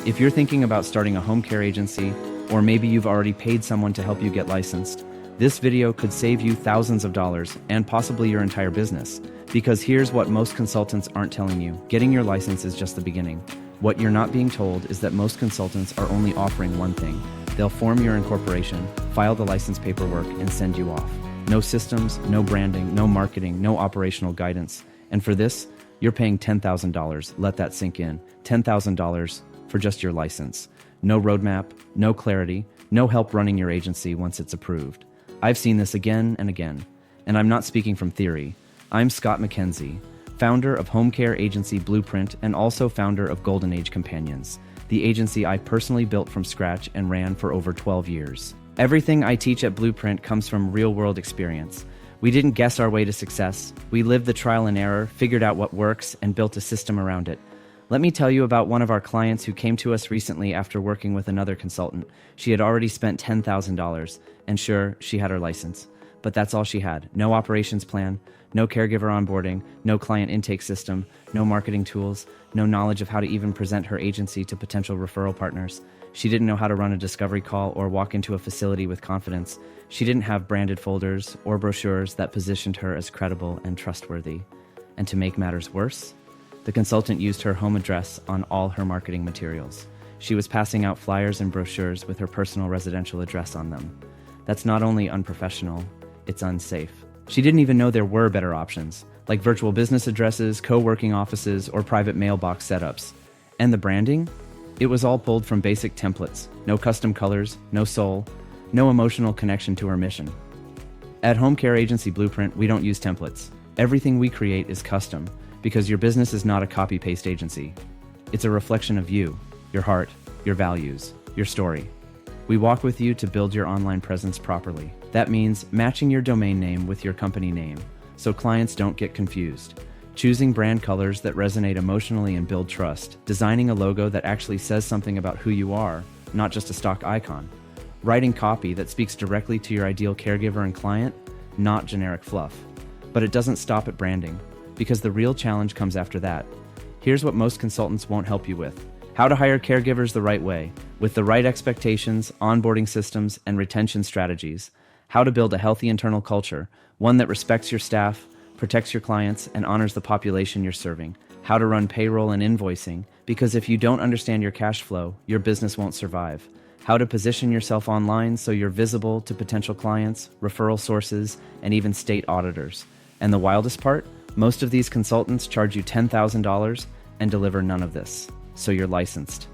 If you're thinking about starting a home care agency, or maybe you've already paid someone to help you get licensed, this video could save you thousands of dollars and possibly your entire business. Because here's what most consultants aren't telling you: getting your license is just the beginning. What you're not being told is that most consultants are only offering one thing. They'll form your incorporation, file the license paperwork, and send you off. No systems, no branding, no marketing, no operational guidance. And for this, you're paying $10,000. Let that sink in. $10,000 for just your license. No roadmap, no clarity, no help running your agency once it's approved. I've seen this again and again, and I'm not speaking from theory. I'm Scott McKenzie, founder of home care agency Blueprint and also founder of Golden Age Companions, the agency I personally built from scratch and ran for over 12 years. Everything I teach at Blueprint comes from real-world experience. We didn't guess our way to success. We lived the trial and error, figured out what works, and built a system around it. Let me tell you about one of our clients who came to us recently after working with another consultant. She had already spent $10,000, and sure, she had her license. But that's all she had. No operations plan, no caregiver onboarding, no client intake system, no marketing tools, no knowledge of how to even present her agency to potential referral partners. She didn't know how to run a discovery call or walk into a facility with confidence. She didn't have branded folders or brochures that positioned her as credible and trustworthy. And to make matters worse, the consultant used her home address on all her marketing materials. She was passing out flyers and brochures with her personal residential address on them. That's not only unprofessional, it's unsafe. She didn't even know there were better options, like virtual business addresses, co-working offices, or private mailbox setups. And the branding? It was all pulled from basic templates. No custom colors, no soul, no emotional connection to her mission. At Home Care Agency Blueprint, we don't use templates. Everything we create is custom, because your business is not a copy-paste agency. It's a reflection of you, your heart, your values, your story. We walk with you to build your online presence properly. That means matching your domain name with your company name, so clients don't get confused. Choosing brand colors that resonate emotionally and build trust. Designing a logo that actually says something about who you are, not just a stock icon. Writing copy that speaks directly to your ideal caregiver and client, not generic fluff. But it doesn't stop at branding, because the real challenge comes after that. Here's what most consultants won't help you with: how to hire caregivers the right way, with the right expectations, onboarding systems, and retention strategies. How to build a healthy internal culture, one that respects your staff, protects your clients, and honors the population you're serving. How to run payroll and invoicing, because if you don't understand your cash flow, your business won't survive. How to position yourself online so you're visible to potential clients, referral sources, and even state auditors. And the wildest part? Most of these consultants charge you $10,000 and deliver none of this. So you're licensed.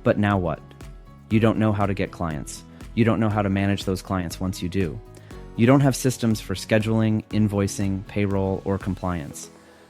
But now what? You don't know how to get clients. You don't know how to manage those clients once you do. You don't have systems for scheduling, invoicing, payroll, or compliance.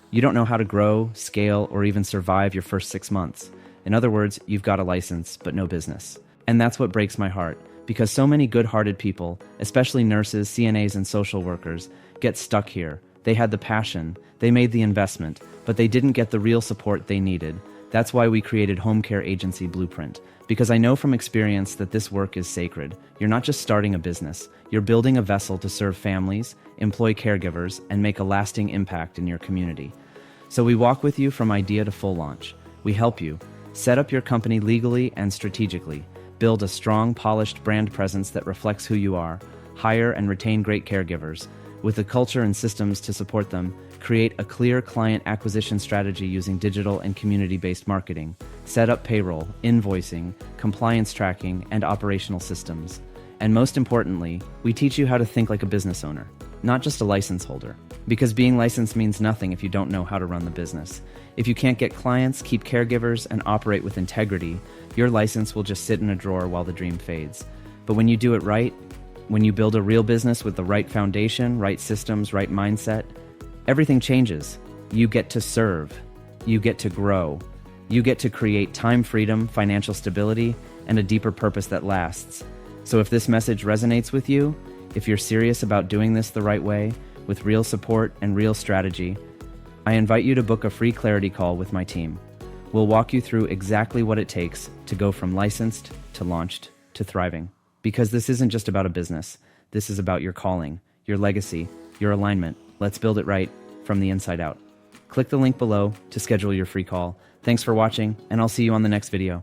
You don't know how to grow, scale, or even survive your first 6 months. In other words, you've got a license, but no business. And that's what breaks my heart, because so many good-hearted people, especially nurses, CNAs, and social workers, get stuck here. They had the passion, they made the investment, but they didn't get the real support they needed. That's why we created Home Care Agency Blueprint, because I know from experience that this work is sacred. You're not just starting a business, you're building a vessel to serve families, employ caregivers, and make a lasting impact in your community. So we walk with you from idea to full launch. We help you set up your company legally and strategically, build a strong, polished brand presence that reflects who you are, hire and retain great caregivers, with the culture and systems to support them, create a clear client acquisition strategy using digital and community-based marketing, set up payroll, invoicing, compliance tracking, and operational systems. And most importantly, we teach you how to think like a business owner, not just a license holder. Because being licensed means nothing if you don't know how to run the business. If you can't get clients, keep caregivers, and operate with integrity, your license will just sit in a drawer while the dream fades. But when you do it right, when you build a real business with the right foundation, right systems, right mindset, everything changes. You get to serve. You get to grow. You get to create time freedom, financial stability, and a deeper purpose that lasts. So if this message resonates with you, if you're serious about doing this the right way, with real support and real strategy, I invite you to book a free clarity call with my team. We'll walk you through exactly what it takes to go from licensed to launched to thriving. Because this isn't just about a business. This is about your calling, your legacy, your alignment. Let's build it right from the inside out. Click the link below to schedule your free call. Thanks for watching, and I'll see you on the next video.